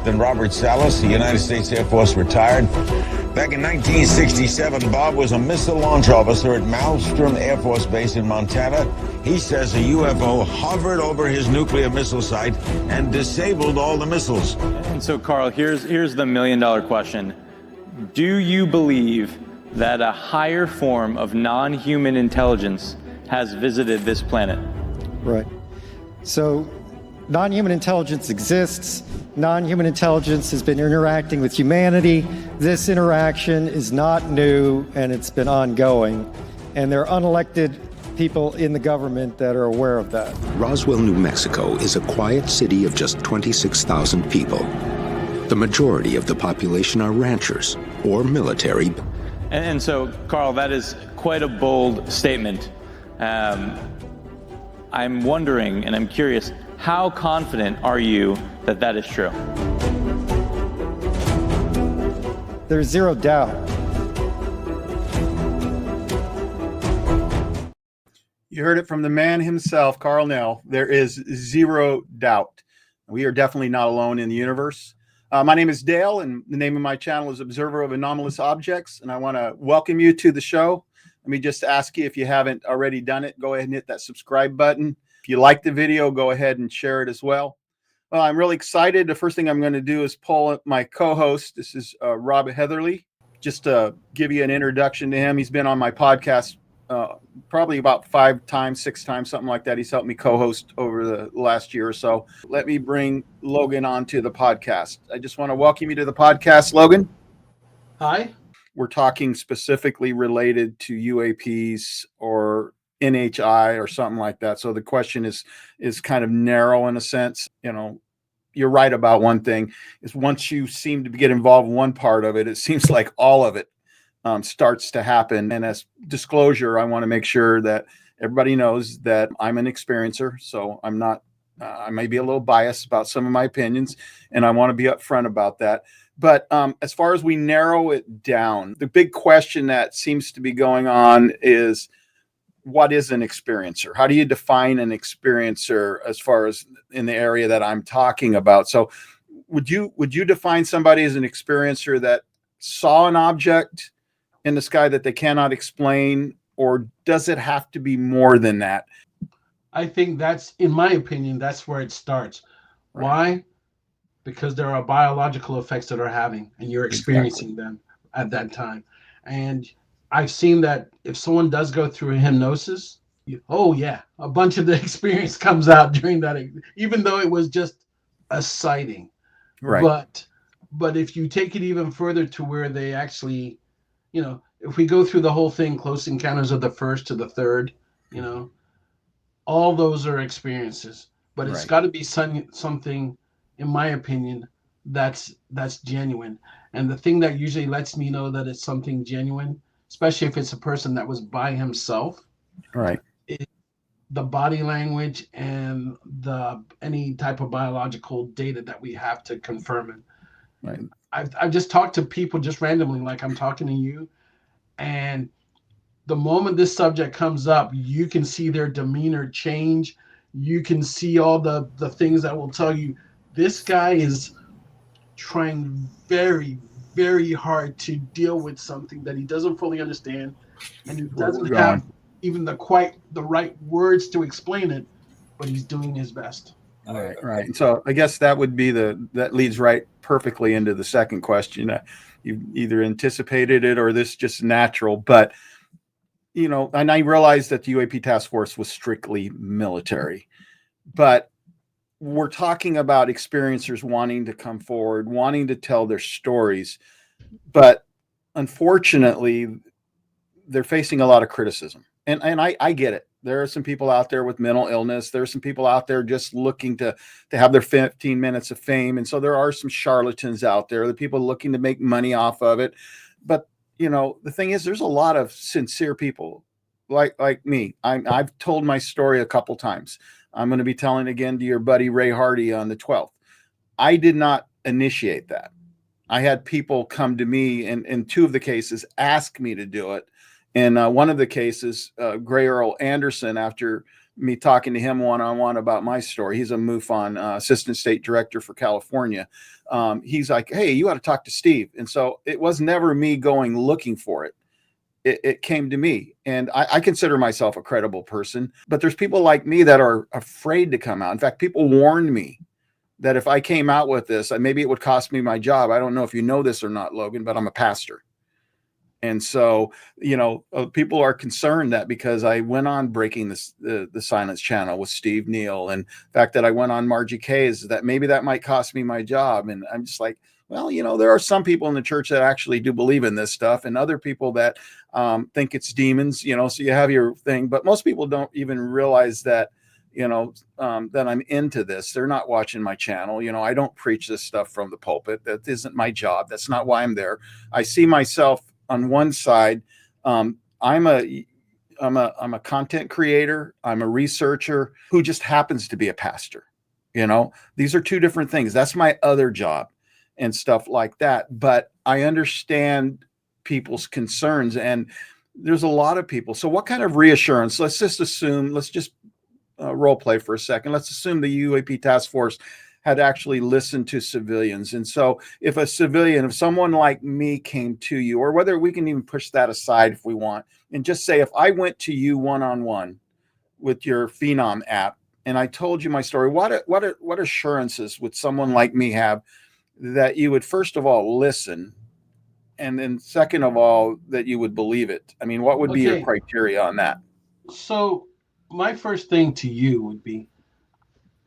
Captain Robert Salas, the United States Air Force retired. Back in 1967, Bob was a missile launch officer at Malmstrom Air Force Base in Montana. He says a UFO hovered over his nuclear missile site and disabled all the missiles. And so, Carl, here's the million-dollar question. Do you believe that a higher form of non-human intelligence has visited this planet? Right. So non-human intelligence exists. Non-human intelligence has been interacting with humanity. This interaction is not new, and it's been ongoing. And there are unelected people in the government that are aware of that. Roswell, New Mexico is a quiet city of just 26,000 people. The majority of the population are ranchers or military. And so, Carl, that is quite a bold statement. I'm wondering, and I'm curious, how confident are you that that is true? There's zero doubt. You heard it from the man himself, Carl Nell. There is zero doubt. We are definitely not alone in the universe. My name is Dale, and the name of my channel is Observer of Anomalous Objects, and I want to welcome you to the show. Let me just ask you, if you haven't already done it, go ahead and hit that subscribe button. If you like the video, go ahead and share it as well. Well, I'm really excited. The first thing I'm going to do is pull up my co-host. This is Rob Heatherly. Just to give you an introduction to him, he's been on my podcast probably about 5 times, 6 times, something like that. He's helped me co-host over the last year or so. Let me bring Logan onto the podcast. I just want to welcome you to the podcast, Logan. Hi. We're talking specifically related to UAPs or NHI or something like that. So the question is kind of narrow in a sense. You know, you're right about one thing, is once you seem to get involved in one part of it, it seems like all of it starts to happen. And as disclosure, I want to make sure that everybody knows that I'm an experiencer. So I'm not, I may be a little biased about some of my opinions, and I want to be upfront about that. But as far as we narrow it down, the big question that seems to be going on is, what is an experiencer? How do you define an experiencer as far as in the area that I'm talking about? So would you define somebody as an experiencer that saw an object in the sky that they cannot explain, or does it have to be more than that? I think that's, in my opinion, that's where it starts. Right. Why? Because there are biological effects that are having, and you're experiencing them at that time. And I've seen that if someone does go through a hypnosis, oh yeah, a bunch of the experience comes out during that, even though it was just a sighting. Right. But if you take it even further to where they actually, you know, if we go through the whole thing, close encounters of the first to the third, you know, all those are experiences. But it's got to be something, in my opinion, that's genuine. And the thing that usually lets me know that it's something genuine, especially if it's a person that was by himself, right, is the body language and any type of biological data that we have to confirm it. Right. I've just talked to people just randomly, like I'm talking to you, and the moment this subject comes up, you can see their demeanor change. You can see all the things that will tell you this guy is trying very, very hard to deal with something that he doesn't fully understand, and he doesn't have even the right words to explain it, but he's doing his best. Right. And so I guess that would be that leads right perfectly into the second question. You either anticipated it or this just natural, but you know, and I realized that the UAP task force was strictly military, but we're talking about experiencers wanting to come forward, wanting to tell their stories, but unfortunately they're facing a lot of criticism. And I get it. There are some people out there with mental illness. There are some people out there just looking to have their 15 minutes of fame. And so there are some charlatans out there, the people looking to make money off of it. But, you know, the thing is, there's a lot of sincere people like me. I've told my story a couple times. I'm going to be telling again to your buddy Ray Hardy on the 12th. I did not initiate that. I had people come to me and in 2 of the cases ask me to do it. In one of the cases, Gray Earl Anderson, after me talking to him one-on-one about my story. He's a MUFON assistant state director for California. He's like, hey, you ought to talk to Steve. And so it was never me going looking for it. It came to me, and I consider myself a credible person, but there's people like me that are afraid to come out. In fact, people warned me that if I came out with this, maybe it would cost me my job. I don't know if you know this or not, Logan, but I'm a pastor. And so, people are concerned that because I went on breaking the silence channel with Steve Neal, and the fact that I went on Margie Kay's, that maybe that might cost me my job. And I'm just like, well, there are some people in the church that actually do believe in this stuff, and other people that think it's demons, so you have your thing. But most people don't even realize that, that I'm into this. They're not watching my channel. I don't preach this stuff from the pulpit. That isn't my job. That's not why I'm there. I see myself on one side. I'm a content creator. I'm a researcher who just happens to be a pastor. These are two different things. That's my other job and stuff like that. But I understand people's concerns, and there's a lot of people. So what kind of reassurance? Let's just role play for a second. Let's assume the UAP task force had actually listened to civilians. And so if someone like me came to you, or whether we can even push that aside if we want, and just say, if I went to you one-on-one with your Phenom app and I told you my story, what assurances would someone like me have that you would, first of all, listen, and then second of all, that you would believe it? I mean, what would be your criteria on that? So my first thing to you would be,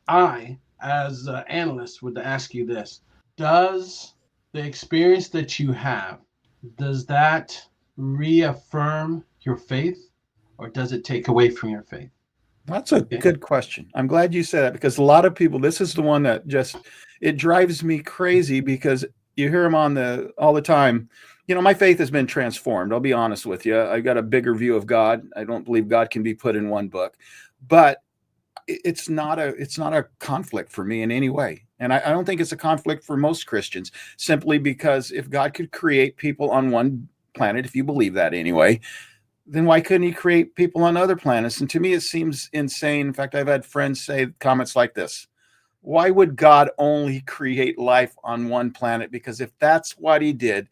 I, as an analyst, would ask you this. Does the experience that you have, does that reaffirm your faith, or does it take away from your faith? That's a good question. I'm glad you said that, because a lot of people, this is the one that it drives me crazy, because you hear them all the time. My faith has been transformed. I'll be honest with you. I got a bigger view of God. I don't believe God can be put in one book, but it's not a conflict for me in any way. And I don't think it's a conflict for most Christians, simply because if God could create people on one planet, if you believe that anyway, then why couldn't he create people on other planets? And to me, it seems insane. In fact, I've had friends say comments like this: why would God only create life on one planet? Because if that's what he did,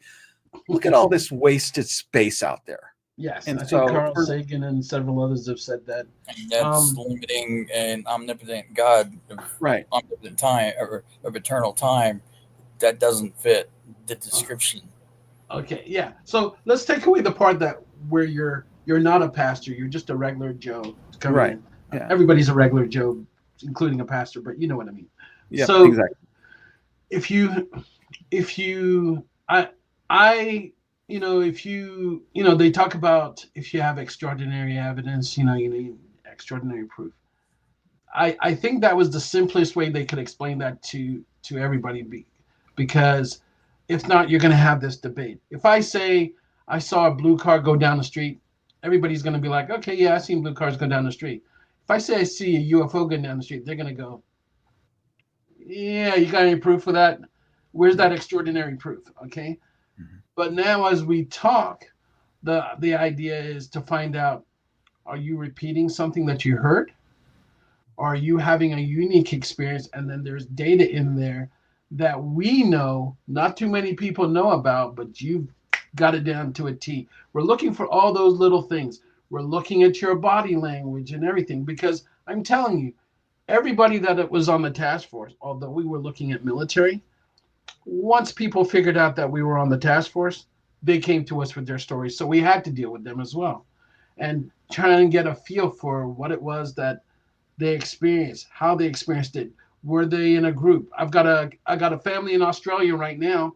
look at all this wasted space out there. Yes, and I think Carl Sagan and several others have said that. And that's limiting an omnipotent God of omnipotent time, or of eternal time. That doesn't fit the description. Okay, yeah. So let's take away the part that where you're not a pastor, you're just a regular Joe. Right. Yeah. Everybody's a regular Joe, including a pastor, but you know what I mean. Yeah, so exactly. If you they talk about, if you have extraordinary evidence, you need extraordinary proof. I think that was the simplest way they could explain that to everybody, because if not, you're going to have this debate. If I say I saw a blue car go down the street, everybody's going to be like, okay, yeah, I've seen blue cars go down the street. If I say I see a UFO going down the street, they're going to go, yeah, you got any proof for that? Where's that extraordinary proof? Okay. Mm-hmm. But now as we talk, the idea is to find out, are you repeating something that you heard? Are you having a unique experience? And then there's data in there that we know not too many people know about, but you've got it down to a T. We're looking for all those little things. We're looking at your body language and everything, because I'm telling you, everybody that was on the task force, although we were looking at military, once people figured out that we were on the task force, they came to us with their stories. So we had to deal with them as well, and try and get a feel for what it was that they experienced, how they experienced it. Were they in a group? I got a family in Australia right now.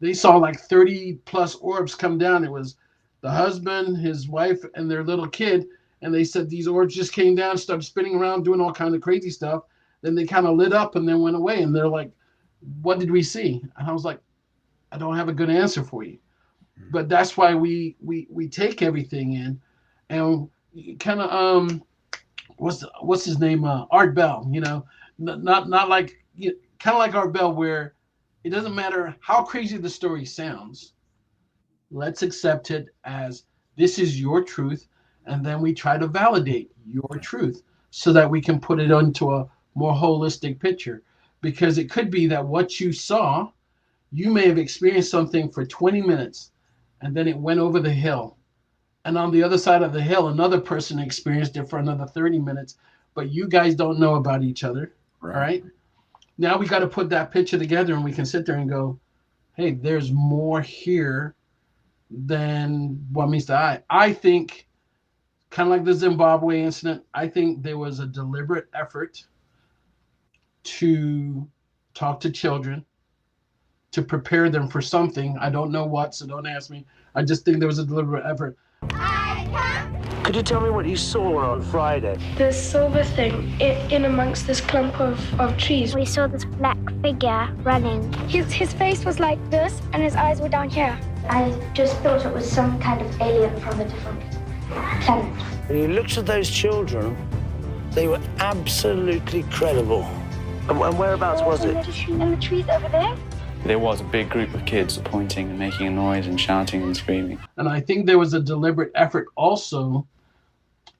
They saw like 30 plus orbs come down. It was the husband, his wife, and their little kid. And they said these orbs just came down, started spinning around, doing all kind of crazy stuff. Then they kind of lit up and then went away. And they're like, what did we see? And I was like, I don't have a good answer for you. But that's why we take everything in, and kind of what's his name, Art Bell, not like, kind of like Art Bell, where it doesn't matter how crazy the story sounds, let's accept it as this is your truth, and then we try to validate your truth. so that we can put it onto a more holistic picture. Because it could be that what you saw, you may have experienced something for 20 minutes and then it went over the hill. And on the other side of the hill, another person experienced it for another 30 minutes, but you guys don't know about each other. Right. All right. Now we got to put that picture together and we can sit there and go, hey, there's more here than what meets the eye. I think, kind of like the Zimbabwe incident, I think there was a deliberate effort to talk to children, to prepare them for something. I don't know what, so don't ask me. I just think there was a deliberate effort. Could you tell me what you saw on Friday? The silver thing in amongst this clump of trees. We saw this black figure running. His face was like this and his eyes were down here. I just thought it was some kind of alien from a different planet. When you looked at those children, they were absolutely credible. And whereabouts was it? In the trees over there. There was a big group of kids pointing and making a noise and shouting and screaming. And I think there was a deliberate effort also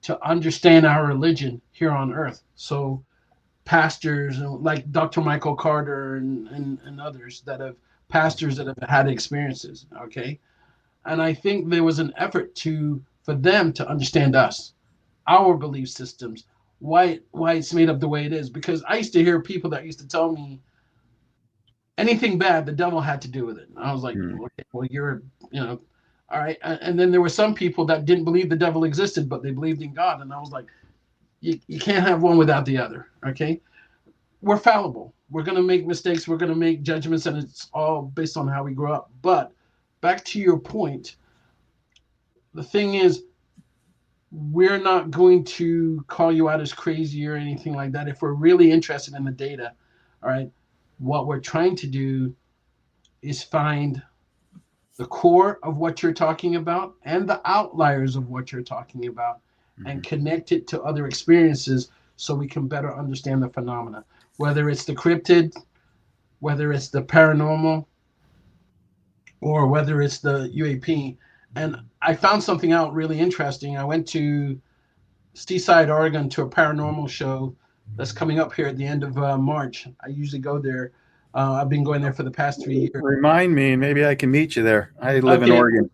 to understand our religion here on earth. So pastors like Dr. Michael Carter and others that have pastors that have had experiences, okay? And I think there was an effort for them to understand us, our belief systems, why it's made up the way it is. Because I used to hear people that used to tell me anything bad, the devil had to do with it. And I was like, okay, well, you're, all right. And then there were some people that didn't believe the devil existed, but they believed in God. And I was like, you can't have one without the other, okay? We're fallible. We're going to make mistakes. We're going to make judgments, and it's all based on how we grow up. But back to your point, the thing is, we're not going to call you out as crazy or anything like that. If we're really interested in the data, all right, what we're trying to do is find the core of what you're talking about and the outliers of what you're talking about, and connect it to other experiences so we can better understand the phenomena, whether it's the cryptid, whether it's the paranormal, or whether it's the UAP. And I found something out really interesting. I went to Seaside, Oregon to a paranormal show that's coming up here at the end of March. I usually go there. I've been going there for the past 3 years. Remind me, maybe I can meet you there. I live in Oregon.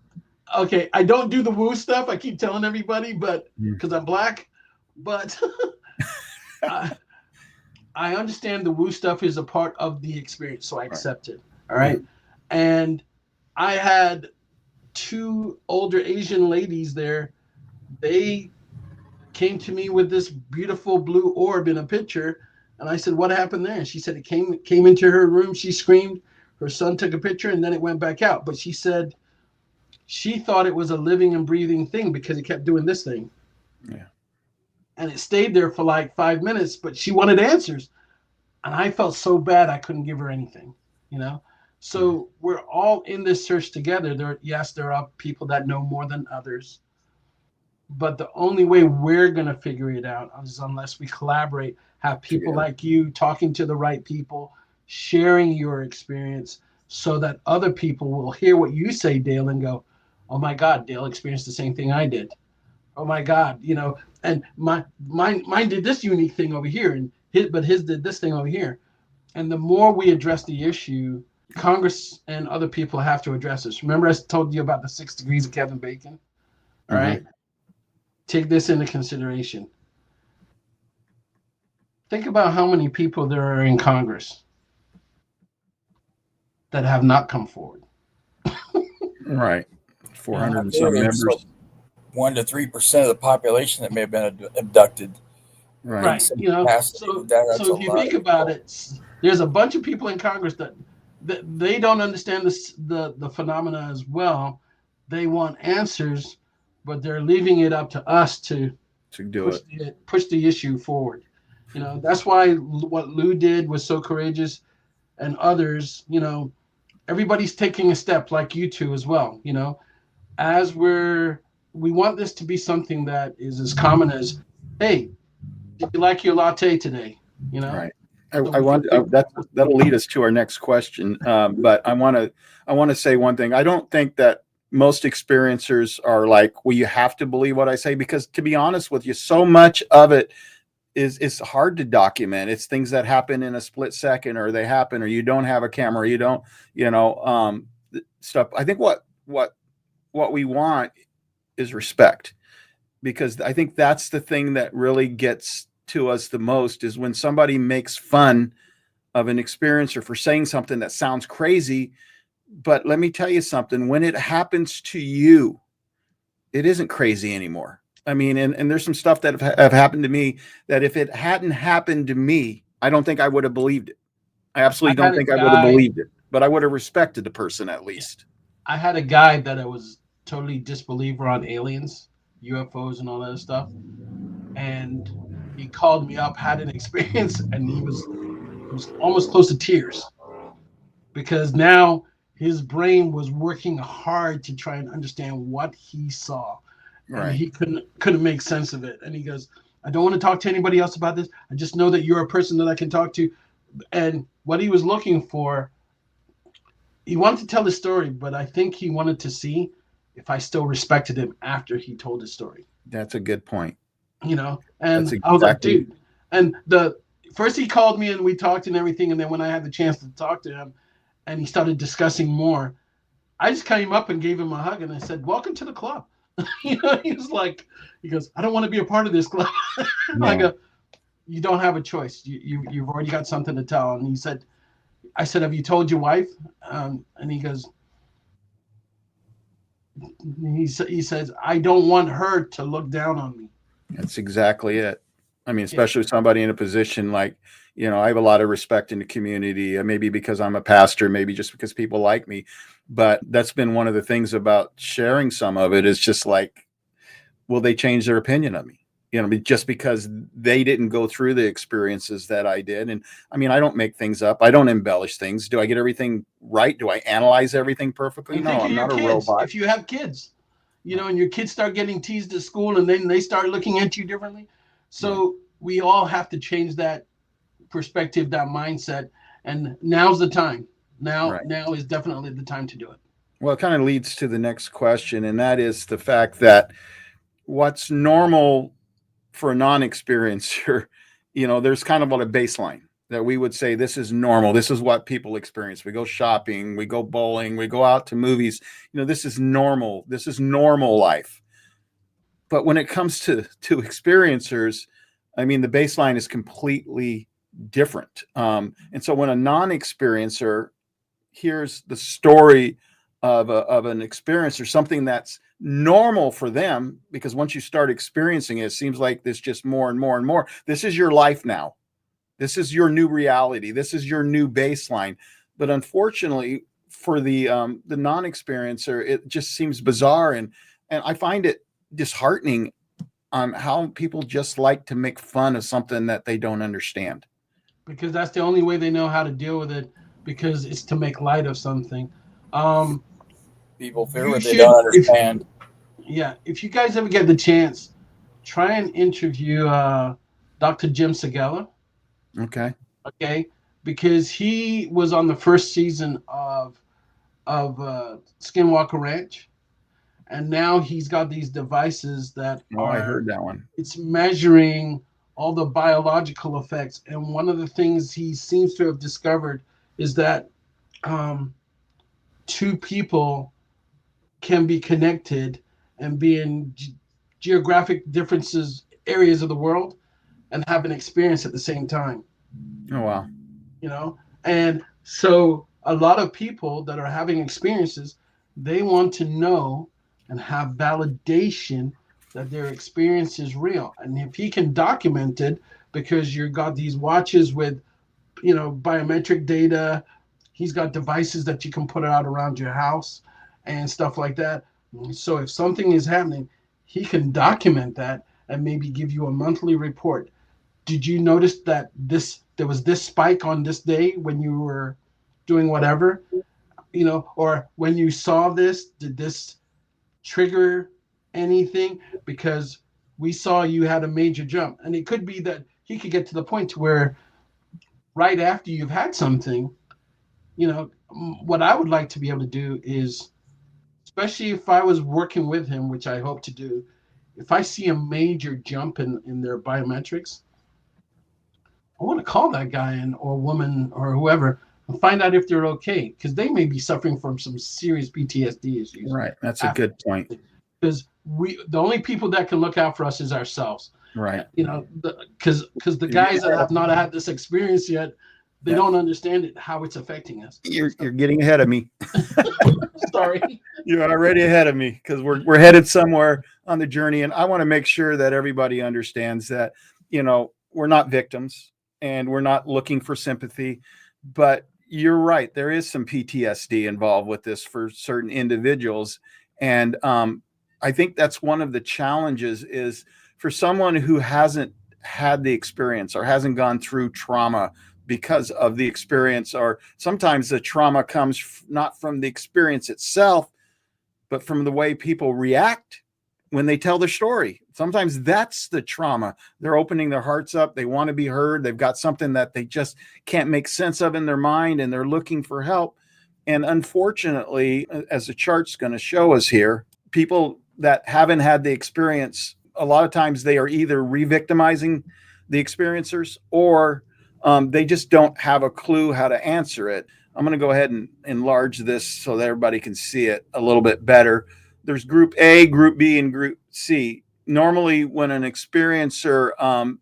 Okay, I don't do the woo stuff. I keep telling everybody, but because I'm black, but I understand the woo stuff is a part of the experience, so I accept it. All right. And I had 2 older Asian ladies there. They came to me with this beautiful blue orb in a picture. And I said, what happened there? And she said it came into her room. She screamed. Her son took a picture and then it went back out. But she said she thought it was a living and breathing thing because it kept doing this thing. Yeah. And it stayed there for like 5 minutes, but she wanted answers. And I felt so bad I couldn't give her anything, So we're all in this search together. There are people that know more than others. But the only way we're going to figure it out is unless we collaborate, have people like you talking to the right people, sharing your experience so that other people will hear what you say, Dale, and go, oh my God, Dale experienced the same thing I did. Oh my God, and mine did this unique thing over here, and his did this thing over here. And the more we address the issue, Congress and other people have to address this. Remember I told you about the 6 degrees of Kevin Bacon? All right. Take this into consideration. Think about how many people there are in Congress that have not come forward. Right. 400 and some members. 1 to 3% of the population that may have been abducted. Right. So if you think about it, there's a bunch of people in Congress that they don't understand the phenomena as well. They want answers, but they're leaving it up to us to push the issue forward. That's why what Lou did was so courageous, and others, everybody's taking a step like you two as well. As we want this to be something that is as common as, hey, did you like your latte today? Right. I want that'll lead us to our next question. But I want to say one thing. I don't think that most experiencers are like, well, you have to believe what I say, because to be honest with you, so much of it is hard to document. It's things that happen in a split second, or they happen, or you don't have a camera, you don't, stuff. I think what we want is respect, because I think that's the thing that really gets to us the most, is when somebody makes fun of an experiencer for saying something that sounds crazy. But let me tell you something, when it happens to you, it isn't crazy anymore. I mean, and there's some stuff that have happened to me that if it hadn't happened to me, I don't think I would have believed it. I absolutely don't think I would have believed it, but I would have respected the person at least. I had a guy that I was totally disbeliever on aliens, UFOs, and all that stuff. And he called me up, had an experience, and he was almost close to tears, because now his brain was working hard to try and understand what he saw. And he couldn't make sense of it. And he goes, I don't want to talk to anybody else about this. I just know that you're a person that I can talk to. And what he was looking for, he wanted to tell the story, but I think he wanted to see if I still respected him after he told his story. That's a good point. And I was like, dude. And the first he called me and we talked and everything. And then when I had the chance to talk to him and he started discussing more, I just came up and gave him a hug and I said, welcome to the club. He goes, I don't want to be a part of this club. No. I go, you don't have a choice. You've already got something to tell. And I said, have you told your wife? And he goes, he says, I don't want her to look down on me. That's exactly it. I mean, especially with somebody in a position like, I have a lot of respect in the community, maybe because I'm a pastor, maybe just because people like me. But that's been one of the things about sharing some of it, is just like, will they change their opinion of me? Just because they didn't go through the experiences that I did. And I mean, I don't make things up. I don't embellish things. Do I get everything right? Do I analyze everything perfectly? No, I'm not a robot. If you have kids, and your kids start getting teased at school and then they start looking at you differently. So we all have to change that perspective, that mindset. And now's the time. Now is definitely the time to do it. Well, it kind of leads to the next question, and that is the fact that what's normal for a non-experiencer, there's kind of a baseline that we would say this is normal. This is what people experience. We go shopping, we go bowling, we go out to movies. This is normal. This is normal life. But when it comes to experiencers, I mean, the baseline is completely different. And so when a non-experiencer hears the story of an experiencer, something that's normal for them, because once you start experiencing it, it seems like there's just more and more and more. This is your life now. This is your new reality. This is your new baseline. But unfortunately, for the non-experiencer, it just seems bizarre, and I find it disheartening on how people just like to make fun of something that they don't understand. Because that's the only way they know how to deal with it, because it's to make light of something. People fear what they don't understand. If you guys ever get the chance, try and interview Dr. Jim Segella. Okay. Because he was on the first season of Skinwalker Ranch, and now he's got these devices that I heard that one. It's measuring all the biological effects, and one of the things he seems to have discovered is that two people can be connected and be in geographic differences, areas of the world, and have an experience at the same time. Oh, wow. And so a lot of people that are having experiences, they want to know and have validation that their experience is real. And if he can document it, because you've got these watches with, biometric data, he's got devices that you can put out around your house and stuff like that. So if something is happening, he can document that and maybe give you a monthly report. Did you notice that there was this spike on this day when you were doing whatever, or when you saw this, did this trigger anything? Because we saw you had a major jump. And it could be that he could get to the point to where right after you've had something, what I would like to be able to do is, especially if I was working with him, which I hope to do, if I see a major jump in their biometrics, I want to call that guy in or woman or whoever and find out if they're okay, because they may be suffering from some serious PTSD issues. Right. That's a good point. Because the only people that can look out for us is ourselves. Right. You know, because the guys that have not had this experience yet, they don't understand it, how it's affecting us. You're getting ahead of me. Sorry. You're already ahead of me, because we're headed somewhere on the journey. And I want to make sure that everybody understands that, you know, we're not victims and we're not looking for sympathy, but you're right. There is some PTSD involved with this for certain individuals. And I think that's one of the challenges is for someone who hasn't had the experience or hasn't gone through trauma because of the experience, or sometimes the trauma comes not from the experience itself, but from the way people react when they tell their story. Sometimes that's the trauma. They're opening their hearts up. They want to be heard. They've got something that they just can't make sense of in their mind, and they're looking for help. And unfortunately, as the chart's going to show us here, people that haven't had the experience, a lot of times they are either re-victimizing the experiencers, or they just don't have a clue how to answer it. I'm going to go ahead and enlarge this so that everybody can see it a little bit better. There's group A, group B, and group C. Normally, when an experiencer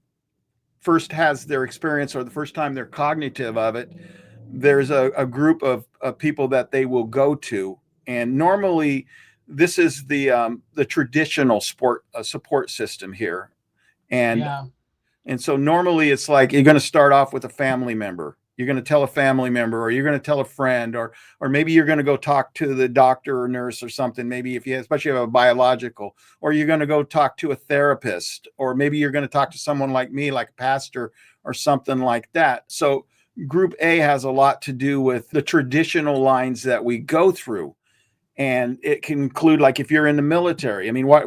first has their experience, or the first time they're cognitive of it, there's a group of people that they will go to. And normally, this is the traditional support system here. And so normally it's like you're going to start off with a family member. You're going to tell a family member, or you're going to tell a friend, or maybe you're going to go talk to the doctor or nurse or something. Maybe especially if you have a biological, or you're going to go talk to a therapist, or maybe you're going to talk to someone like me, like a pastor or something like that. So group A has a lot to do with the traditional lines that we go through. And it can include, like, if you're in the military, I mean, what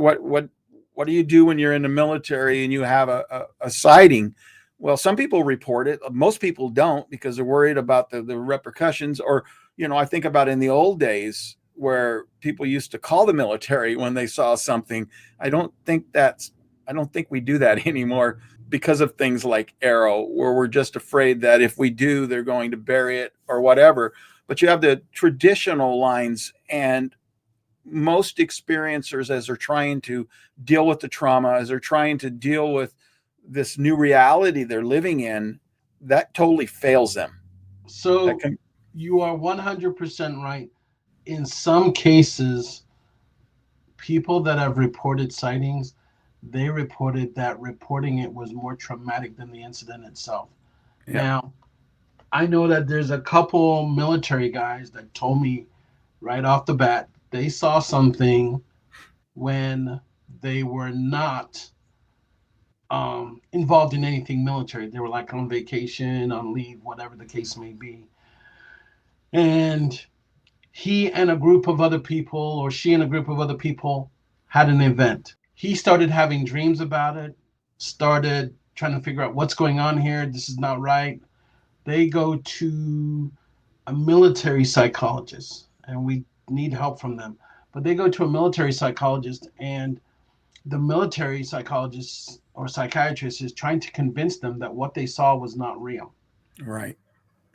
do you do when you're in the military and you have a sighting? Well, some people report it. Most people don't, because they're worried about the repercussions. Or, you know, I think about in the old days where people used to call the military when they saw something. I don't think we do that anymore, because of things like Arrow, where we're just afraid that if we do, they're going to bury it or whatever. But you have the traditional lines, and most experiencers, as they're trying to deal with the trauma, as they're trying to deal with this new reality they're living in, that totally fails them. So you are 100% right. In some cases, people that have reported sightings, they reported that reporting it was more traumatic than the incident itself. Yeah. Now, I know that there's a couple military guys that told me right off the bat they saw something when they were not involved in anything military. They were like on vacation, on leave, whatever the case may be. And he and a group of other people, or she and a group of other people, had an event. He started having dreams about it, started trying to figure out what's going on here. This is not right. They go to a military psychologist, and we need help from them. But they go to a military psychologist, and the military psychologist or psychiatrist is trying to convince them that what they saw was not real. Right.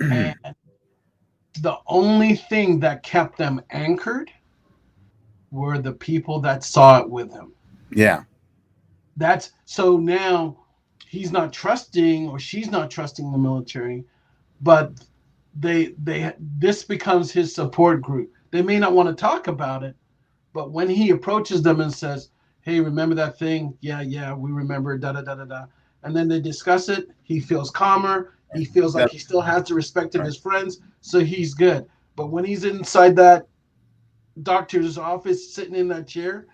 And the only thing that kept them anchored were the people that saw it with him. Yeah. That's so now he's not trusting, or she's not trusting the military, but this becomes his support group. They may not want to talk about it, but when he approaches them and says, "Hey, remember that thing? Yeah, we remember, da da da da da," and then they discuss it, he feels calmer. He feels like he still has the respect of his friends, so he's good. But when he's inside that doctor's office, sitting in that chair,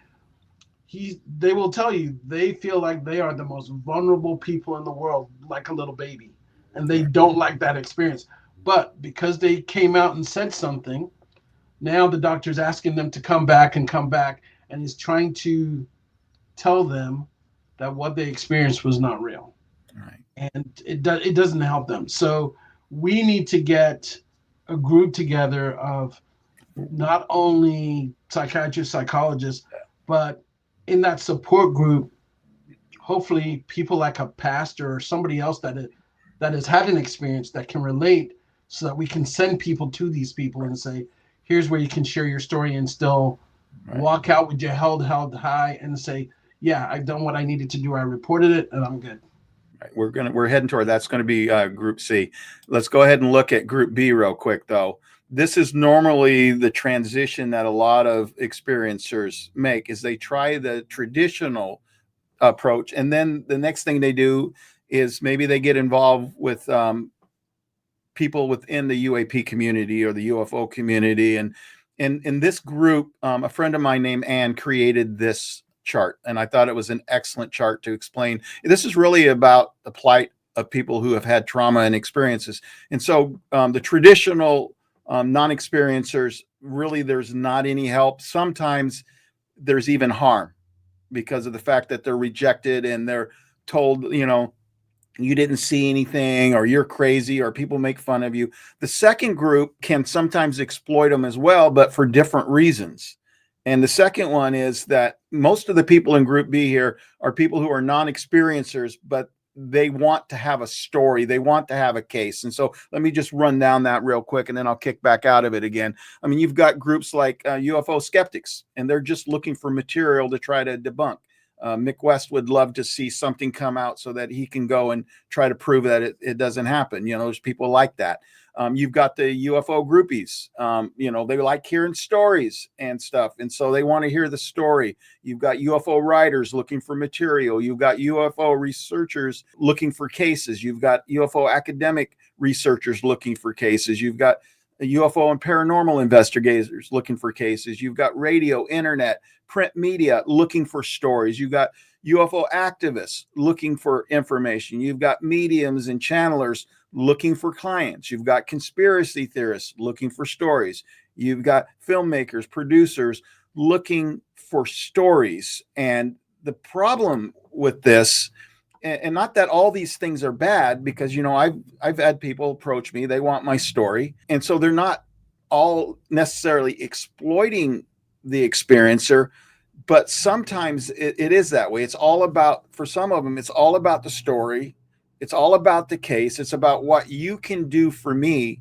they will tell you they feel like they are the most vulnerable people in the world, like a little baby, and they don't like that experience. But because they came out and said something, now the doctor's asking them to come back, and is trying to tell them that what they experienced was not real. Right. And it doesn't help them. So we need to get a group together of not only psychiatrists, psychologists, but in that support group, hopefully people like a pastor or somebody else that that has had an experience that can relate, so that we can send people to these people and say, here's where you can share your story and still walk out with your held high and say, yeah, I've done what I needed to do. I reported it and I'm good. Right. We're heading toward that's going to be Group C. Let's go ahead and look at Group B real quick, though. This is normally the transition that a lot of experiencers make, is they try the traditional approach, and then the next thing they do is maybe they get involved with people within the UAP community or the UFO community. And in this group, a friend of mine named Ann created this chart, and I thought it was an excellent chart to explain. This is really about the plight of people who have had trauma and experiences. And so the traditional non-experiencers, really, there's not any help. Sometimes there's even harm because of the fact that they're rejected and they're told, you didn't see anything, or you're crazy, or people make fun of you. The second group can sometimes exploit them as well, but for different reasons. And the second one is that most of the people in Group B here are people who are non-experiencers, but they want to have a story. They want to have a case. And so let me just run down that real quick, and then I'll kick back out of it again. I mean, you've got groups like UFO skeptics, and they're just looking for material to try to debunk. Mick West would love to see something come out so that he can go and try to prove that it doesn't happen. There's people like that. You've got the UFO groupies. They like hearing stories and stuff, and so they want to hear the story. You've got UFO writers looking for material. You've got UFO researchers looking for cases. You've got UFO academic researchers looking for cases. You've got UFO and paranormal investigators looking for cases. You've got radio, internet, print media looking for stories. You've got UFO activists looking for information. You've got mediums and channelers looking for clients. You've got conspiracy theorists looking for stories. You've got filmmakers, producers looking for stories. And the problem with this, and not that all these things are bad, because I've had people approach me, they want my story, and so they're not all necessarily exploiting the experiencer, but sometimes it is that way. It's all about, for some of them, it's all about the story, it's all about the case, it's about what you can do for me.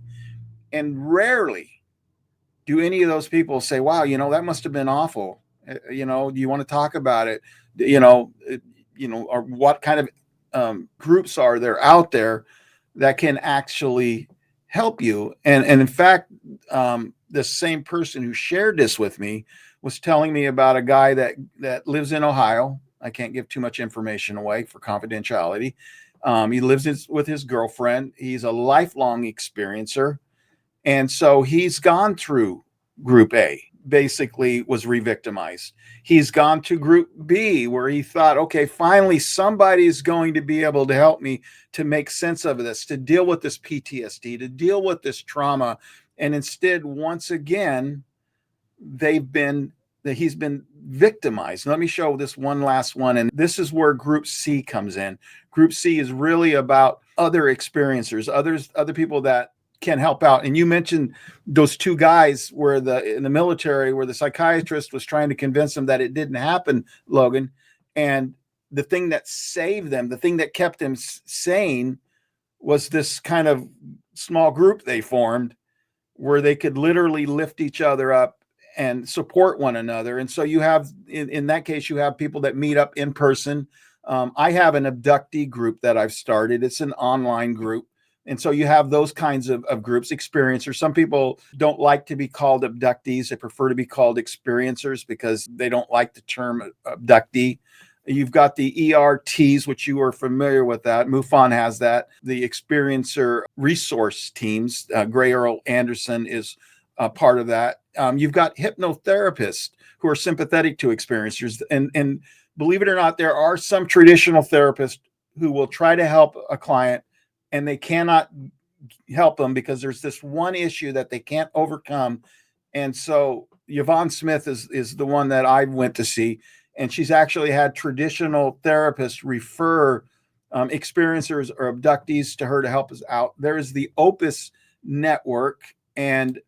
And rarely do any of those people say, wow, that must have been awful, do you want to talk about it, or what kind of groups are there out there that can actually help you. And in fact, the same person who shared this with me was telling me about a guy that lives in Ohio. I can't give too much information away for confidentiality. He lives with his girlfriend. He's a lifelong experiencer. And so he's gone through Group A, basically was re-victimized. He's gone to Group B, where he thought, okay, finally somebody's going to be able to help me to make sense of this, to deal with this PTSD, to deal with this trauma. And instead, once again, he's been victimized. Let me show this one last one. And this is where Group C comes in. Group C is really about other experiencers, other people that can help out. And you mentioned those two guys in the military, where the psychiatrist was trying to convince them that it didn't happen, Logan. And the thing that saved them, the thing that kept them sane, was this kind of small group they formed where they could literally lift each other up and support one another. And so you have, in that case, you have people that meet up in person. I have an abductee group that I've started. It's an online group. And so you have those kinds of groups, experiencers. Some people don't like to be called abductees. They prefer to be called experiencers because they don't like the term abductee. You've got the ERTs, which you are familiar with that. MUFON has that. The experiencer resource teams, Gray Earl Anderson is part of that. You've got hypnotherapists who are sympathetic to experiencers. And believe it or not, there are some traditional therapists who will try to help a client, and they cannot help them because there's this one issue that they can't overcome. And so Yvonne Smith is the one that I went to see, and she's actually had traditional therapists refer experiencers or abductees to her to help us out. There is the Opus Network, and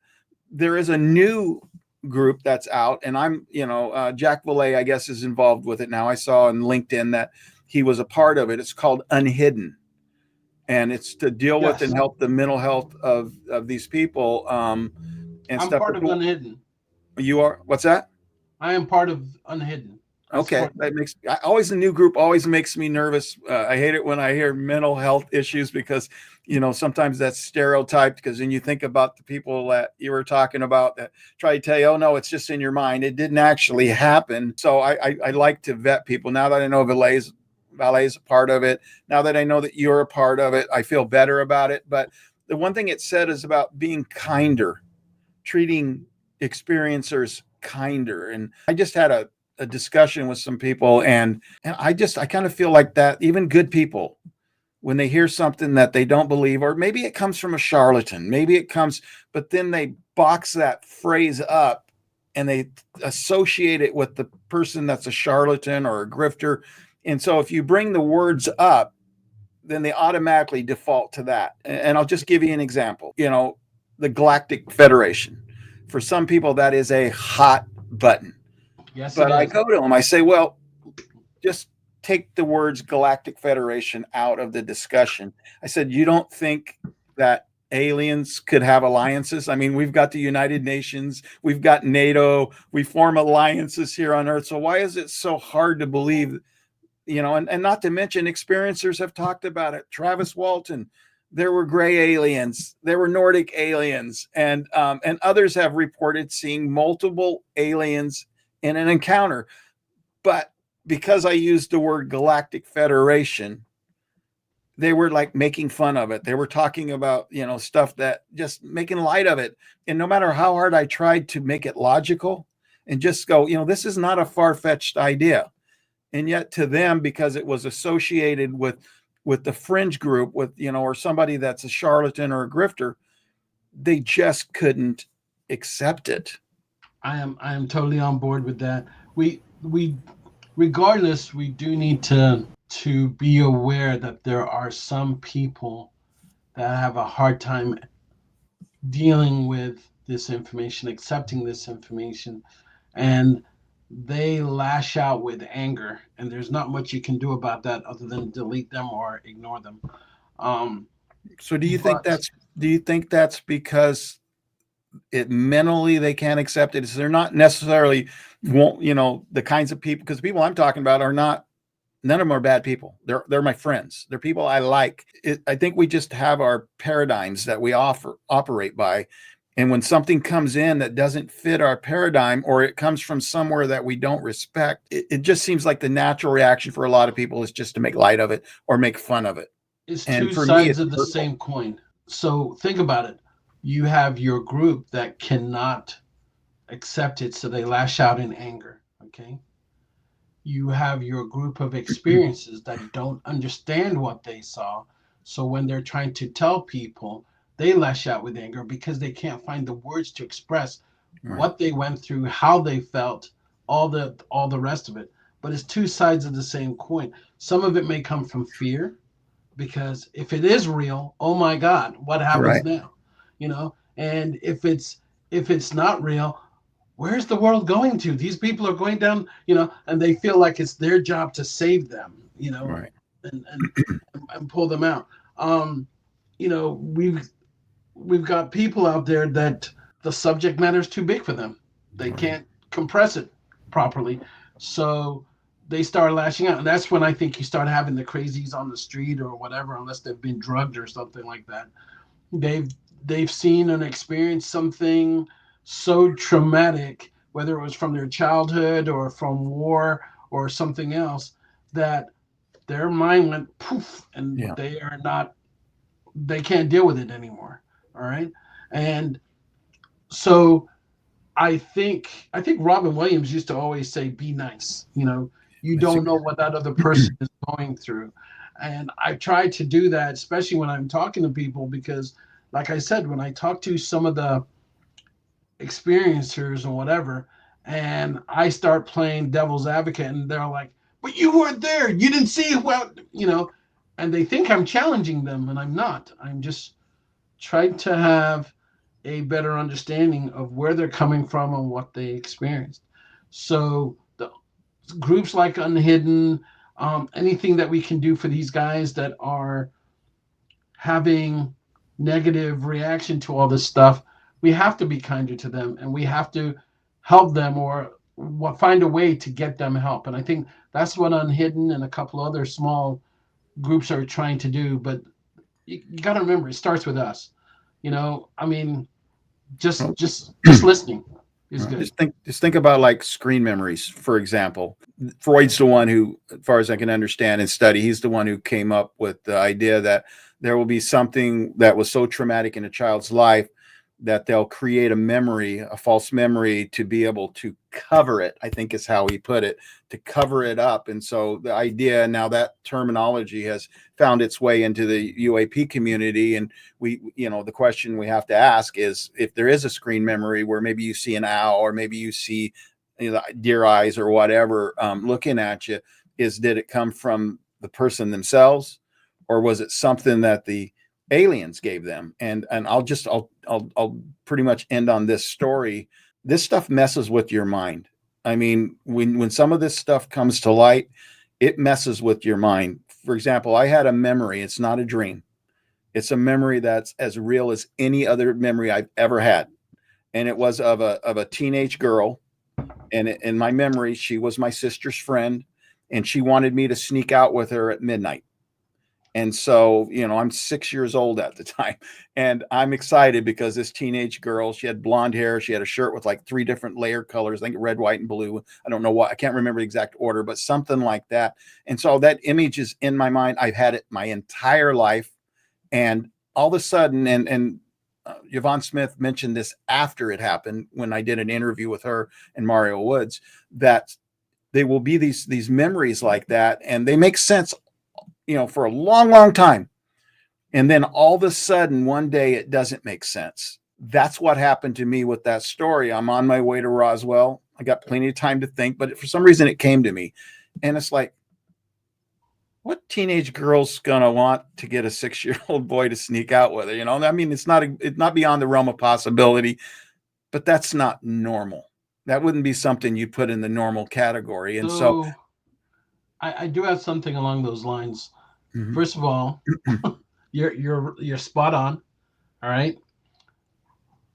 there is a new group that's out, and I'm, Jack Valet, I guess, is involved with it now. I saw on LinkedIn that he was a part of it. It's called Unhidden. and it's to deal with and help the mental health of these people. And I'm stuff. part of Unhidden. You are? What's that? I am part of Unhidden. Okay, that makes always a new group always makes me nervous. I hate it when I hear mental health issues because, sometimes that's stereotyped, because then you think about the people that you were talking about that try to tell you, oh no, it's just in your mind. It didn't actually happen. So I like to vet people. Now that I know ballet is a part of it, now that I know that you're a part of it, I feel better about it. But the one thing it said is about being kinder, treating experiencers kinder. And I just had a discussion with some people, and I kind of feel like that even good people, when they hear something that they don't believe, or maybe it comes from a charlatan, but then they box that phrase up and they associate it with the person that's a charlatan or a grifter. And so if you bring the words up, then they automatically default to that. And I'll just give you an example. The Galactic Federation, for some people that is a hot button. Yes, but I go to them, I say, well, just take the words Galactic Federation out of the discussion. I said, you don't think that aliens could have alliances? I mean, we've got the United Nations, we've got NATO, we form alliances here on Earth. So why is it so hard to believe, and not to mention experiencers have talked about it. Travis Walton, there were gray aliens, there were Nordic aliens, and others have reported seeing multiple aliens in an encounter. But because I used the word Galactic Federation, they were like making fun of it. They were talking about, stuff that just making light of it. And no matter how hard I tried to make it logical and just go, this is not a far-fetched idea. And yet to them, because it was associated with the fringe group, or somebody that's a charlatan or a grifter, they just couldn't accept it. I am totally on board with that. We regardless, we do need to be aware that there are some people that have a hard time dealing with this information, accepting this information, and they lash out with anger, and there's not much you can do about that other than delete them or ignore them. So do you think that's because it mentally they can't accept it? They're not necessarily the kinds of people, because the people I'm talking about are not, none of them are bad people. They're my friends. They're people I like. I think we just have our paradigms that we operate by. And when something comes in that doesn't fit our paradigm, or it comes from somewhere that we don't respect, it just seems like the natural reaction for a lot of people is just to make light of it or make fun of it. It's two sides of the same coin. So think about it. You have your group that cannot accept it, so they lash out in anger. Okay. You have your group of experiences that don't understand what they saw. So when they're trying to tell people, they lash out with anger because they can't find the words to express what they went through, how they felt, all the rest of it. But it's two sides of the same coin. Some of it may come from fear, because if it is real, oh my God, what happens now? And if it's not real, where's the world going to? These people are going down, and they feel like it's their job to save them, and pull them out. We've got people out there that the subject matter is too big for them. They can't compress it properly. So they start lashing out. And that's when I think you start having the crazies on the street or whatever, unless they've been drugged or something like that. They've seen and experienced something so traumatic, whether it was from their childhood or from war or something else, that their mind went poof, and they can't deal with it anymore. All right. And so I think Robin Williams used to always say, be nice. You don't know what that other person is going through. And I try to do that, especially when I'm talking to people, because like I said, when I talk to some of the experiencers or whatever, and I start playing devil's advocate, and they're like, but you weren't there, you didn't see it, well, and they think I'm challenging them, and I'm not. I'm just trying to have a better understanding of where they're coming from and what they experienced. So the groups like Unhidden, anything that we can do for these guys that are having negative reaction to all this stuff, we have to be kinder to them, and we have to help them, or find a way to get them help. And I think that's what Unhidden and a couple other small groups are trying to do. But you got to remember, it starts with us. I mean, just listening is good. Just think about like screen memories, for example. Freud's the one who, as far as I can understand and study, he's the one who came up with the idea that there will be something that was so traumatic in a child's life that they'll create a memory, a false memory, to be able to cover it, I think is how he put it, to cover it up. And so the idea, now that terminology has found its way into the UAP community. And the question we have to ask is, if there is a screen memory where maybe you see an owl, or maybe you see deer eyes or whatever looking at you, did it come from the person themselves, or was it something that the aliens gave them? And I'll pretty much end on this story. This stuff messes with your mind. I mean, when some of this stuff comes to light, it messes with your mind. For example, I had a memory. It's not a dream. It's a memory that's as real as any other memory I've ever had. And it was of a teenage girl. And in my memory, she was my sister's friend, and she wanted me to sneak out with her at midnight. And so, I'm 6 years old at the time, and I'm excited because this teenage girl, she had blonde hair. She had a shirt with like 3 different layer colors, I think red, white, and blue. I don't know why. I can't remember the exact order, but something like that. And so that image is in my mind. I've had it my entire life. And all of a sudden, and Yvonne Smith mentioned this after it happened, when I did an interview with her and Mario Woods, that there will be these memories like that, and they make sense for a long, long time. And then all of a sudden, one day, it doesn't make sense. That's what happened to me with that story. I'm on my way to Roswell. I got plenty of time to think, but for some reason it came to me. And it's like, what teenage girl's going to want to get a 6-year-old boy to sneak out with her? I mean, it's not beyond the realm of possibility, but that's not normal. That wouldn't be something you put in the normal category. And so I do have something along those lines. Mm-hmm. First of all, you're spot on. All right.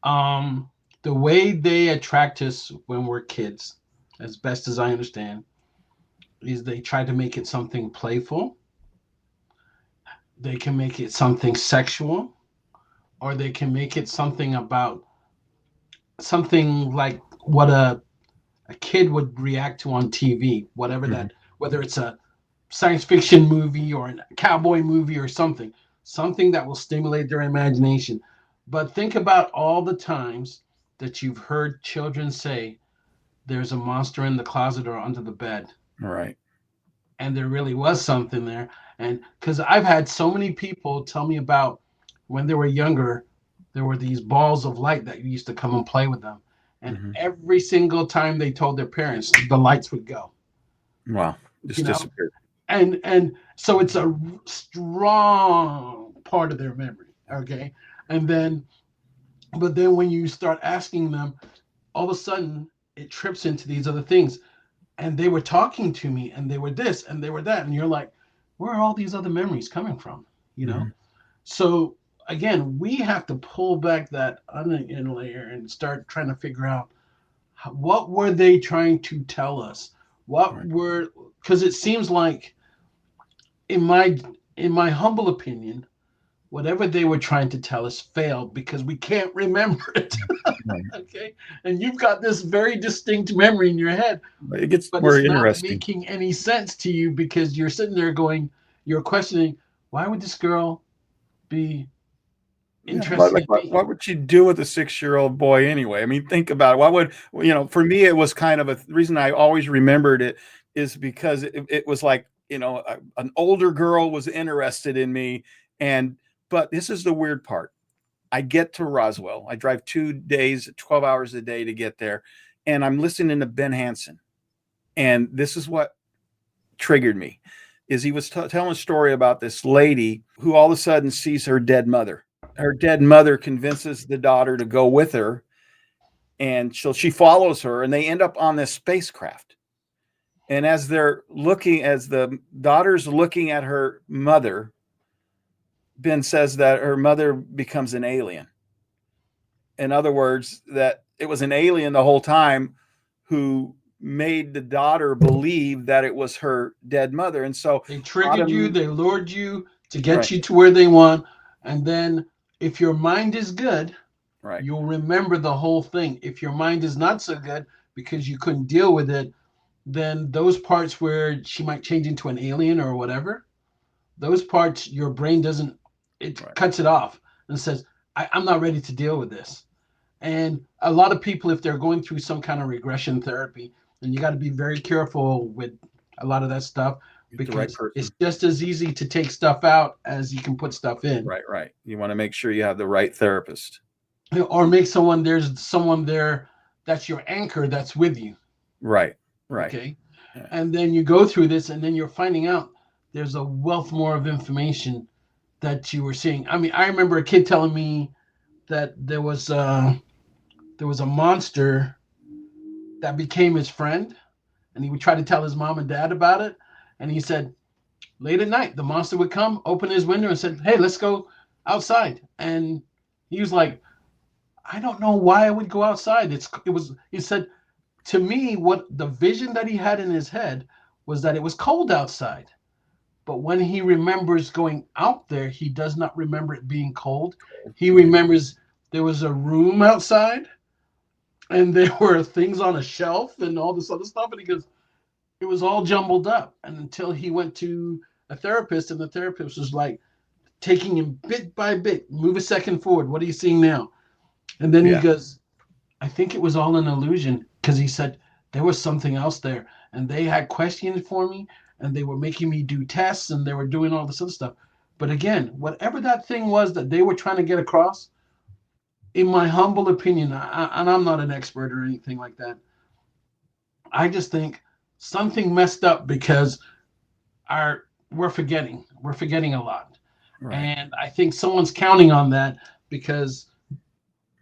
The way they attract us when we're kids, as best as I understand, is they try to make it something playful. They can make it something sexual, or they can make it something about something like what a kid would react to on TV, whatever that, whether it's a science fiction movie or a cowboy movie or something that will stimulate their imagination. But think about all the times that you've heard children say, there's a monster in the closet or under the bed. Right. And there really was something there. And because I've had so many people tell me about when they were younger, there were these balls of light that used to come and play with them. And every single time they told their parents, the lights would go. Wow. Just disappeared. And so it's a strong part of their memory. Okay. But then when you start asking them, all of a sudden it trips into these other things. And they were talking to me, and they were this and they were that. And you're like, where are all these other memories coming from? So again, we have to pull back that onion layer and start trying to figure out what were they trying to tell us? Because it seems like, in my humble opinion, whatever they were trying to tell us failed because we can't remember it. Okay. And you've got this very distinct memory in your head. It gets more interesting. Not making any sense to you because you're sitting there you're questioning, why would this girl be interested? What would you do with a 6-year-old boy anyway? I mean, think about it. What would, for me, it was kind of the reason I always remembered it is because it was like, an older girl was interested in me. But this is the weird part. I get to Roswell. I drive 2 days, 12 hours a day to get there. And I'm listening to Ben Hansen. And this is what triggered me, is he was telling a story about this lady who all of a sudden sees her dead mother. Her dead mother convinces the daughter to go with her. And so she follows her, and they end up on this spacecraft. And as the daughter's looking at her mother, Ben says that her mother becomes an alien. In other words, that it was an alien the whole time who made the daughter believe that it was her dead mother. And so They triggered you, Autumn, they lured you to get right, you to where they want. And then if your mind is good, right, you'll remember the whole thing. If your mind is not so good because you couldn't deal with it, then those parts where she might change into an alien or whatever, those parts your brain doesn't, it right. cuts it off and says, I'm not ready to deal with this. And a lot of people, if they're going through some kind of regression therapy, and you got to be very careful with a lot of that stuff The right because person. it's just as easy to take stuff out as you can put stuff in. Right, right. You want to make sure you have the right therapist. Or make someone, there's someone there that's your anchor that's with you. Right, right. Okay. Yeah. And then you go through this, and then you're finding out there's a wealth more of information that you were seeing. I mean, I remember a kid telling me that there was a monster that became his friend, and he would try to tell his mom and dad about it. And he said, late at night, the monster would come, open his window, and said, "Hey, let's go outside." And he was like, "I don't know why I would go outside." He said, to me, what the vision that he had in his head was that it was cold outside. But when he remembers going out there, he does not remember it being cold. He remembers there was a room outside and there were things on a shelf and all this other stuff. And he goes, it was all jumbled up. And until he went to a therapist, and the therapist was like taking him bit by bit, move a second forward. What are you seeing now? And then he goes, I think it was all an illusion, because he said there was something else there. And they had questions for me, and they were making me do tests, and they were doing all this other stuff. But again, whatever that thing was that they were trying to get across, in my humble opinion, and I'm not an expert or anything like that, I just think something messed up because we're forgetting a lot. Right. And I think someone's counting on that, because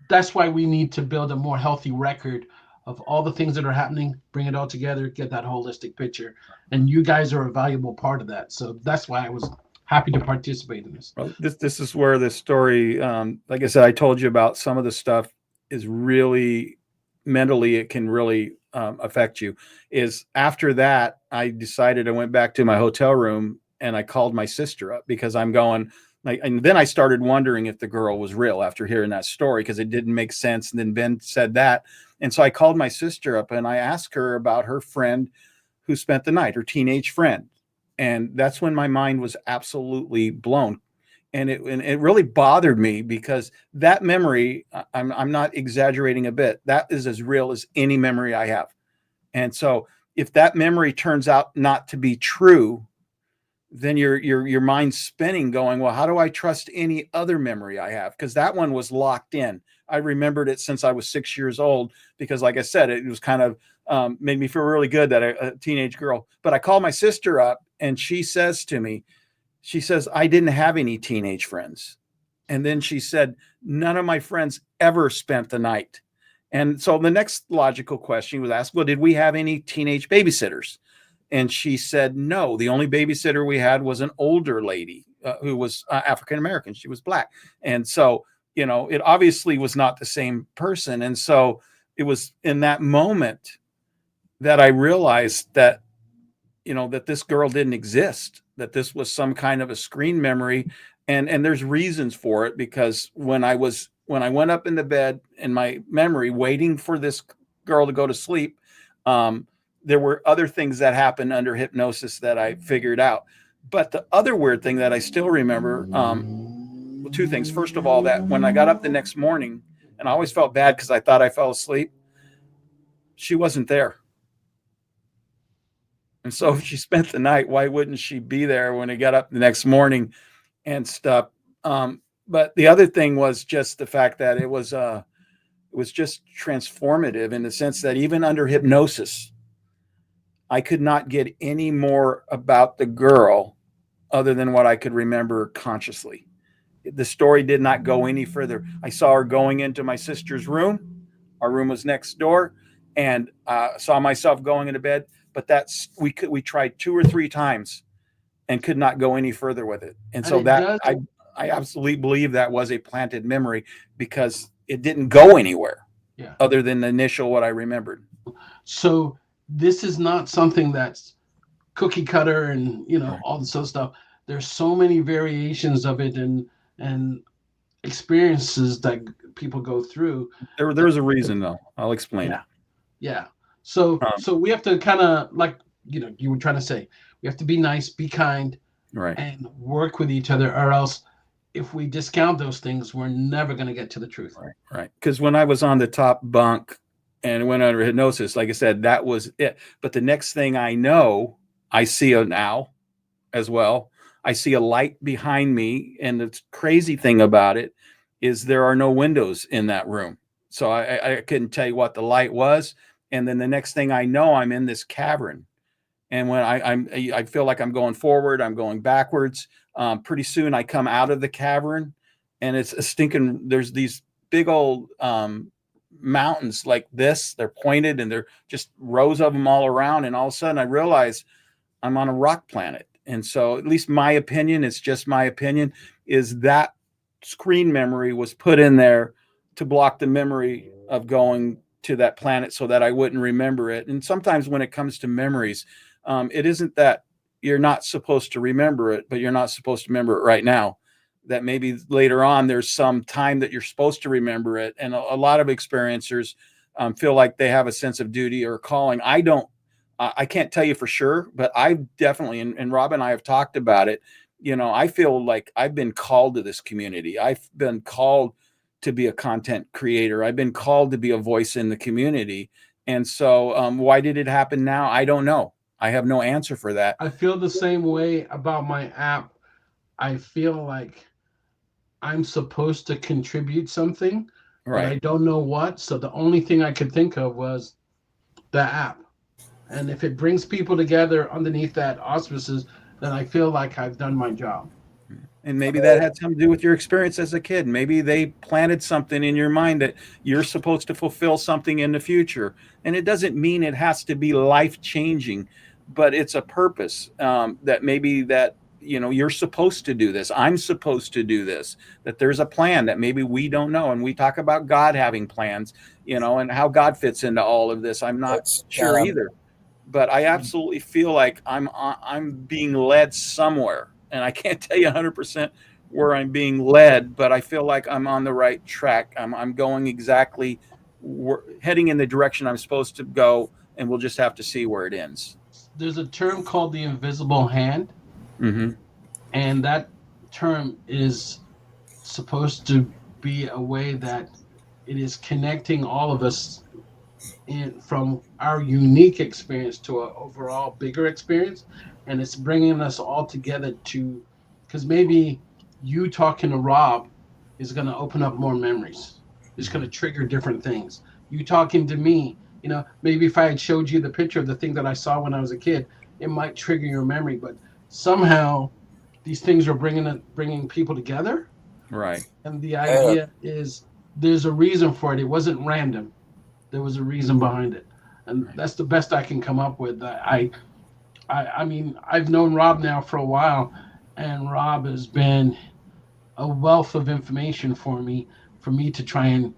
that's why we need to build a more healthy record of all the things that are happening, bring it all together, get that holistic picture. And you guys are a valuable part of that. So that's why I was happy to participate in this. Well, this is where the story, like I said, I told you about some of the stuff is really mentally, it can really affect you. Is after that, I decided, I went back to my hotel room and I called my sister up, because I'm going, and then I started wondering if the girl was real after hearing that story, because it didn't make sense. And then Ben said that. And so I called my sister up and I asked her about her friend who spent the night, her teenage friend. And that's when my mind was absolutely blown. And it really bothered me, because that memory, I'm not exaggerating a bit, that is as real as any memory I have. And so if that memory turns out not to be true, then your mind's spinning, going, well, how do I trust any other memory I have? Because that one was locked in. I remembered it since I was 6 years old, because like I said, it was kind of made me feel really good that a teenage girl. But I called my sister up and she says to me, she says, I didn't have any teenage friends. And then she said, none of my friends ever spent the night. And so the next logical question was asked, well, did we have any teenage babysitters? And she said, no, the only babysitter we had was an older lady who was African-American. She was Black. And so, you know, it obviously was not the same person. And so it was in that moment that I realized that, you know, that this girl didn't exist, that this was some kind of a screen memory. And there's reasons for it, because when I went up in the bed in my memory, waiting for this girl to go to sleep, there were other things that happened under hypnosis that I figured out. But the other weird thing that I still remember, two things. First of all, that when I got up the next morning, and I always felt bad because I thought I fell asleep, she wasn't there. And so if she spent the night, why wouldn't she be there when I got up the next morning and stuff? But the other thing was just the fact that it was just transformative, in the sense that even under hypnosis, I could not get any more about the girl other than what I could remember consciously. The story did not go any further. I saw her going into my sister's room. Our room was next door, and saw myself going into bed. But we tried 2 or 3 times and could not go any further with it. And so that I absolutely believe that was a planted memory because it didn't go anywhere. Yeah. Other than the initial what I remembered. So this is not something that's cookie cutter and all this other stuff. There's so many variations of it and experiences that people go through. There's a reason though. I'll explain Yeah. it. Yeah. So we have to kind of, like you were trying to say, we have to be nice, be kind, Right. and work with each other, or else if we discount those things, we're never going to get to the truth. Right. Because when I was on the top bunk and went under hypnosis, like I said, that was it. But the next thing I know, I see an owl as well. I see a light behind me. And the crazy thing about it is there are no windows in that room. So I couldn't tell you what the light was. And then the next thing I know, I'm in this cavern. And when I feel like I'm going forward, I'm going backwards. Pretty soon I come out of the cavern and it's a stinking, there's these big old mountains like this. They're pointed and they're just rows of them all around. And all of a sudden I realize I'm on a rock planet. And so at least my opinion, it's just my opinion, is that screen memory was put in there to block the memory of going to that planet so that I wouldn't remember it. And sometimes when it comes to memories, it isn't that you're not supposed to remember it, but you're not supposed to remember it right now. That maybe later on there's some time that you're supposed to remember it. And a lot of experiencers feel like they have a sense of duty or calling. I can't tell you for sure, but I definitely, and Rob and I have talked about it. I feel like I've been called to this community. I've been called to be a content creator. I've been called to be a voice in the community. And so why did it happen now? I don't know. I have no answer for that. I feel the same way about my app. I feel like I'm supposed to contribute something, but I don't know what. So the only thing I could think of was the app. And if it brings people together underneath that auspices, then I feel like I've done my job. And maybe that had something to do with your experience as a kid. Maybe they planted something in your mind that you're supposed to fulfill something in the future. And it doesn't mean it has to be life-changing, but it's a purpose that maybe that, you're supposed to do this. I'm supposed to do this, that there's a plan that maybe we don't know. And we talk about God having plans, and how God fits into all of this. I'm not sure either, but I absolutely feel like I'm being led somewhere. And I can't tell you 100% where I'm being led, but I feel like I'm on the right track. I'm going exactly, heading in the direction I'm supposed to go, and we'll just have to see where it ends. There's a term called the invisible hand, and that term is supposed to be a way that it is connecting all of us from our unique experience to an overall bigger experience. And it's bringing us all together because maybe you talking to Rob is going to open up more memories. It's going to trigger different things. You talking to me, maybe if I had showed you the picture of the thing that I saw when I was a kid, it might trigger your memory. But somehow these things are bringing people together. Right. And the idea is there's a reason for it. It wasn't random. There was a reason behind it. And that's the best I can come up with. I mean, I've known Rob now for a while, and Rob has been a wealth of information for me to try and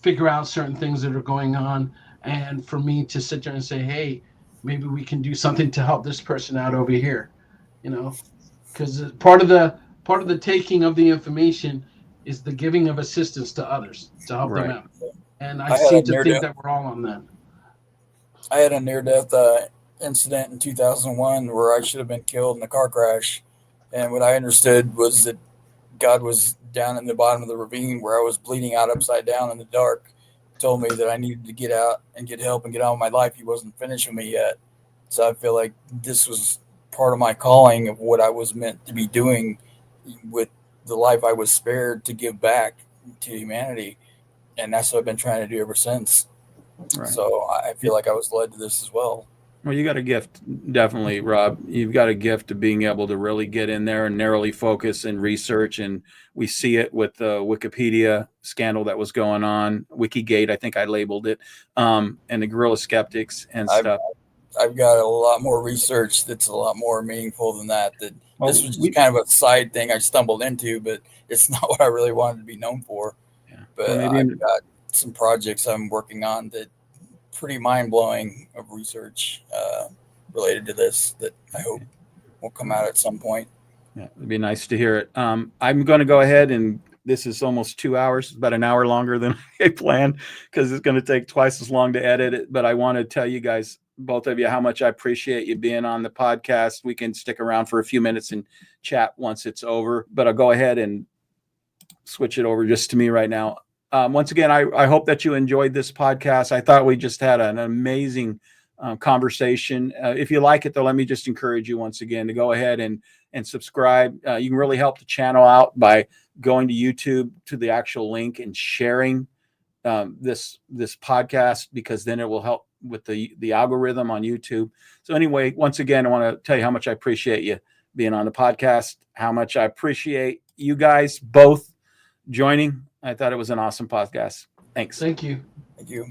figure out certain things that are going on, and for me to sit there and say, hey, maybe we can do something to help this person out over here, because part of the taking of the information is the giving of assistance to others to help them out. And I seem to think that we're all on that. I had a near-death incident in 2001 where I should have been killed in a car crash. And what I understood was that God was down in the bottom of the ravine where I was bleeding out upside down in the dark, told me that I needed to get out and get help and get on with my life. He wasn't finished with me yet. So I feel like this was part of my calling of what I was meant to be doing with the life I was spared to give back to humanity. And that's what I've been trying to do ever since. Right. So I feel like I was led to this as well. Well, you got a gift, definitely, Rob. You've got a gift of being able to really get in there and narrowly focus and research. And we see it with the Wikipedia scandal that was going on, Wikigate, I think I labeled it, and the guerrilla skeptics and stuff. I've got a lot more research that's a lot more meaningful than that. Well, this was just kind of a side thing I stumbled into, but it's not what I really wanted to be known for. Yeah. But Well, maybe I've got some projects I'm working on that pretty mind-blowing of research related to this that I hope will come out at some point. Yeah, it'd be nice to hear it. I'm going to go ahead, and this is almost 2 hours, about an hour longer than I planned, because it's going to take twice as long to edit it. But I want to tell you guys, both of you, how much I appreciate you being on the podcast. We can stick around for a few minutes and chat once it's over, but I'll go ahead and switch it over just to me right now. Once again, I hope that you enjoyed this podcast. I thought we just had an amazing conversation. If you like it, though, let me just encourage you once again to go ahead and subscribe. You can really help the channel out by going to YouTube to the actual link and sharing this podcast, because then it will help with the algorithm on YouTube. So anyway, once again, I want to tell you how much I appreciate you being on the podcast, how much I appreciate you guys both joining. I thought it was an awesome podcast. Thanks. Thank you. Thank you.